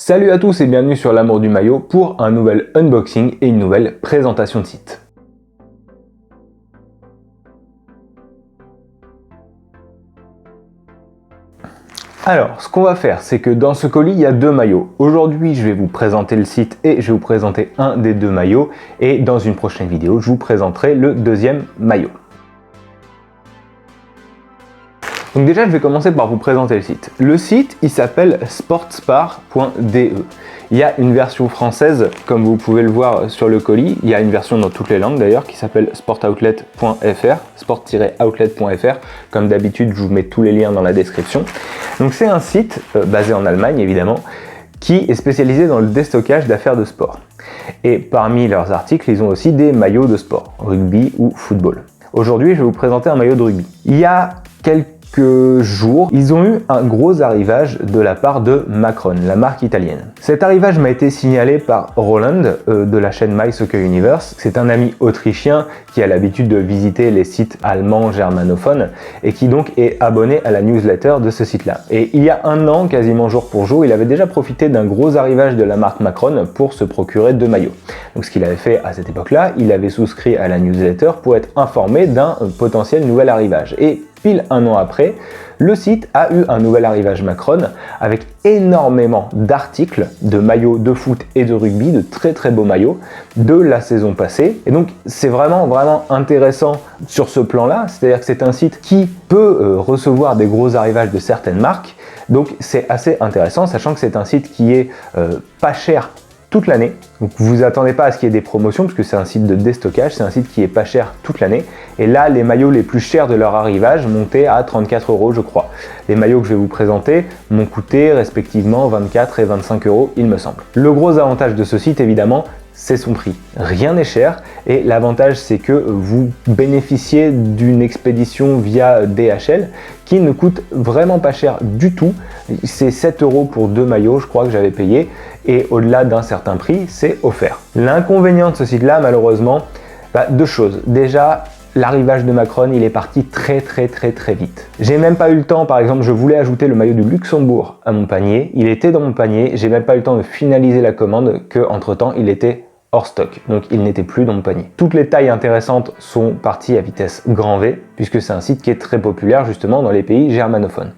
Salut à tous et bienvenue sur l'Amour du maillot pour un nouvel unboxing et une nouvelle présentation de site. Alors, ce qu'on va faire, c'est que dans ce colis, il y a deux maillots. Aujourd'hui, je vais vous présenter le site et je vais vous présenter un des deux maillots. Et dans une prochaine vidéo, je vous présenterai le deuxième maillot. Donc déjà, je vais commencer par vous présenter le site. Le site, il s'appelle sportspar.de. Il y a une version française, comme vous pouvez le voir sur le colis. Il y a une version dans toutes les langues d'ailleurs, qui s'appelle sportoutlet.fr, sport-outlet.fr. Comme d'habitude, je vous mets tous les liens dans la description. Donc c'est un site basé en Allemagne, évidemment, qui est spécialisé dans le déstockage d'affaires de sport. Et parmi leurs articles, ils ont aussi des maillots de sport, rugby ou football. Aujourd'hui, je vais vous présenter un maillot de rugby. Il y a quelques jours, ils ont eu un gros arrivage de la part de Macron, la marque italienne. Cet arrivage m'a été signalé par Roland de la chaîne My Soccer Universe. C'est un ami autrichien qui a l'habitude de visiter les sites allemands germanophones et qui donc est abonné à la newsletter de ce site-là. Et il y a un an, quasiment jour pour jour, il avait déjà profité d'un gros arrivage de la marque Macron pour se procurer deux maillots. Donc ce qu'il avait fait à cette époque-là, il avait souscrit à la newsletter pour être informé d'un potentiel nouvel arrivage. Et pile un an après, le site a eu un nouvel arrivage Macron avec énormément d'articles de maillots de foot et de rugby, de très très beaux maillots de la saison passée. Et donc c'est vraiment intéressant sur ce plan-là, c'est-à-dire que c'est un site qui peut recevoir des gros arrivages de certaines marques. Donc c'est assez intéressant, sachant que c'est un site qui est pas cher toute l'année. Donc vous attendez pas à ce qu'il y ait des promotions parce que c'est un site de déstockage, c'est un site qui est pas cher toute l'année. Et là, les maillots les plus chers de leur arrivage montaient à 34 € je crois. Les maillots que je vais vous présenter m'ont coûté respectivement 24 et 25 €, il me semble. Le gros avantage de ce site, évidemment, c'est son prix. Rien n'est cher et l'avantage c'est que vous bénéficiez d'une expédition via DHL qui ne coûte vraiment pas cher du tout. C'est 7 € pour deux maillots, je crois que j'avais payé, et au-delà d'un certain prix, c'est offert. L'inconvénient de ce site-là, malheureusement, deux choses. Déjà, l'arrivage de Macron, il est parti très vite. J'ai même pas eu le temps, par exemple, je voulais ajouter le maillot du Luxembourg à mon panier. Il était dans mon panier, j'ai même pas eu le temps de finaliser la commande que, entre-temps, il était hors stock, donc il n'était plus dans mon panier. Toutes les tailles intéressantes sont parties à vitesse grand V, puisque c'est un site qui est très populaire justement dans les pays germanophones.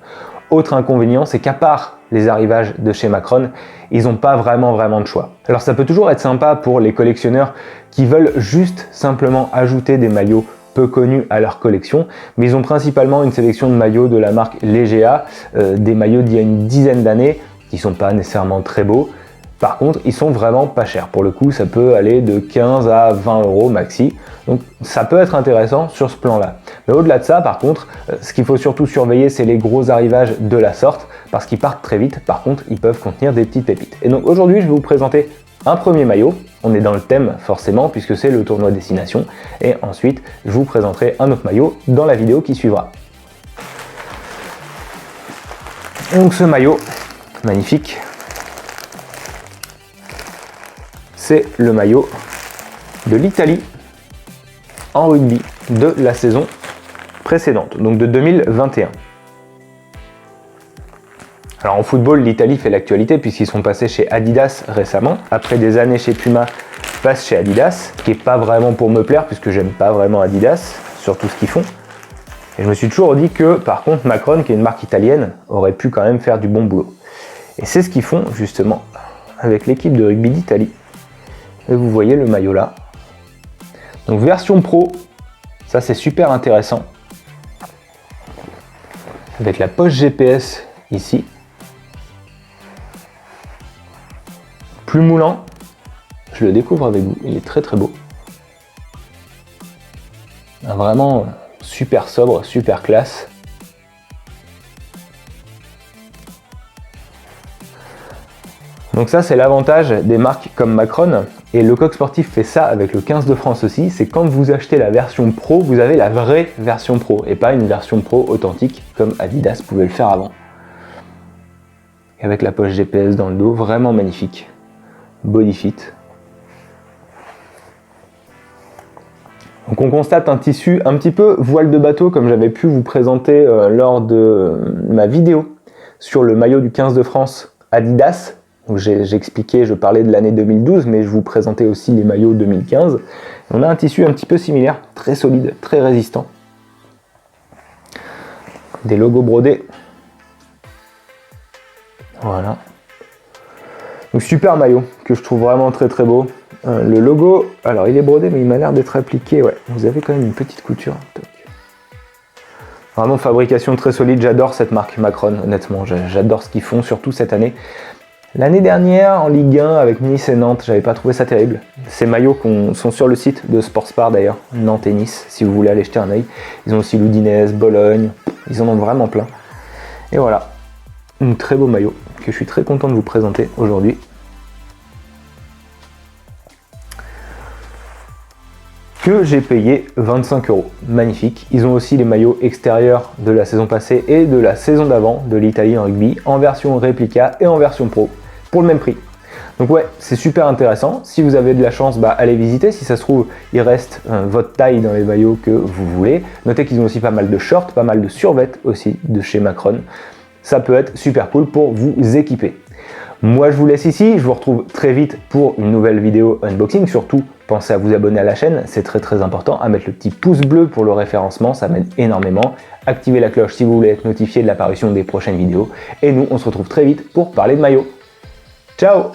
Autre inconvénient, c'est qu'à part les arrivages de chez Macron, ils n'ont pas vraiment de choix. Alors ça peut toujours être sympa pour les collectionneurs qui veulent juste simplement ajouter des maillots peu connus à leur collection, mais ils ont principalement une sélection de maillots de la marque Legea, des maillots d'il y a une dizaine d'années, qui sont pas nécessairement très beaux. Par contre, ils sont vraiment pas chers. Pour le coup, ça peut aller de 15 à 20 € maxi. Donc, ça peut être intéressant sur ce plan-là. Mais au-delà de ça, par contre, ce qu'il faut surtout surveiller, c'est les gros arrivages de la sorte, parce qu'ils partent très vite. Par contre, ils peuvent contenir des petites pépites. Et donc, aujourd'hui, je vais vous présenter un premier maillot. On est dans le thème, forcément, puisque c'est le tournoi destination. Et ensuite, je vous présenterai un autre maillot dans la vidéo qui suivra. Donc, ce maillot, magnifique. C'est le maillot de l'Italie en rugby de la saison précédente, donc de 2021. Alors en football, l'Italie fait l'actualité puisqu'ils sont passés chez Adidas récemment. Après des années chez Puma, passent chez Adidas, ce qui n'est pas vraiment pour me plaire puisque j'aime pas vraiment Adidas, sur tout ce qu'ils font. Et je me suis toujours dit que par contre Macron, qui est une marque italienne, aurait pu quand même faire du bon boulot. Et c'est ce qu'ils font justement avec l'équipe de rugby d'Italie. Et vous voyez le maillot là. Donc version pro, ça c'est super intéressant. Avec la poche GPS ici. Plus moulant, je le découvre avec vous, il est très beau. Vraiment super sobre, super classe. Donc ça c'est l'avantage des marques comme Macron, et le Coq Sportif fait ça avec le 15 de France aussi, c'est quand vous achetez la version pro, vous avez la vraie version pro, et pas une version pro authentique comme Adidas pouvait le faire avant. Et avec la poche GPS dans le dos, vraiment magnifique. Body fit. Donc on constate un tissu un petit peu voile de bateau comme j'avais pu vous présenter lors de ma vidéo sur le maillot du 15 de France Adidas. Donc j'expliquais, je parlais de l'année 2012, mais je vous présentais aussi les maillots 2015. On a un tissu un petit peu similaire, très solide, très résistant. Des logos brodés. Voilà. Donc super maillot que je trouve vraiment très très beau. Le logo, alors il est brodé mais il m'a l'air d'être appliqué, ouais. Vous avez quand même une petite couture. Toc. Vraiment fabrication très solide, j'adore cette marque Macron, honnêtement, j'adore ce qu'ils font, surtout cette année. L'année dernière en Ligue 1 avec Nice et Nantes, j'avais pas trouvé ça terrible. Ces maillots sont sur le site de Sportspar d'ailleurs, Nantes et Nice, si vous voulez aller jeter un œil. Ils ont aussi l'Udinese, Bologne, ils en ont vraiment plein. Et voilà, un très beau maillot que je suis très content de vous présenter aujourd'hui. Que j'ai payé 25 €. Magnifique. Ils ont aussi les maillots extérieurs de la saison passée et de la saison d'avant de l'Italie en rugby en version réplica et en version pro pour le même prix. Donc ouais, c'est super intéressant. Si vous avez de la chance, allez visiter. Si ça se trouve, il reste votre taille dans les maillots que vous voulez. Notez qu'ils ont aussi pas mal de shorts, pas mal de survêtements aussi de chez Macron. Ça peut être super cool pour vous équiper. Moi je vous laisse ici, je vous retrouve très vite pour une nouvelle vidéo unboxing. Surtout, pensez à vous abonner à la chaîne, c'est très important, à mettre le petit pouce bleu pour le référencement, ça m'aide énormément. Activez la cloche si vous voulez être notifié de l'apparition des prochaines vidéos. Et nous, on se retrouve très vite pour parler de maillot. Ciao!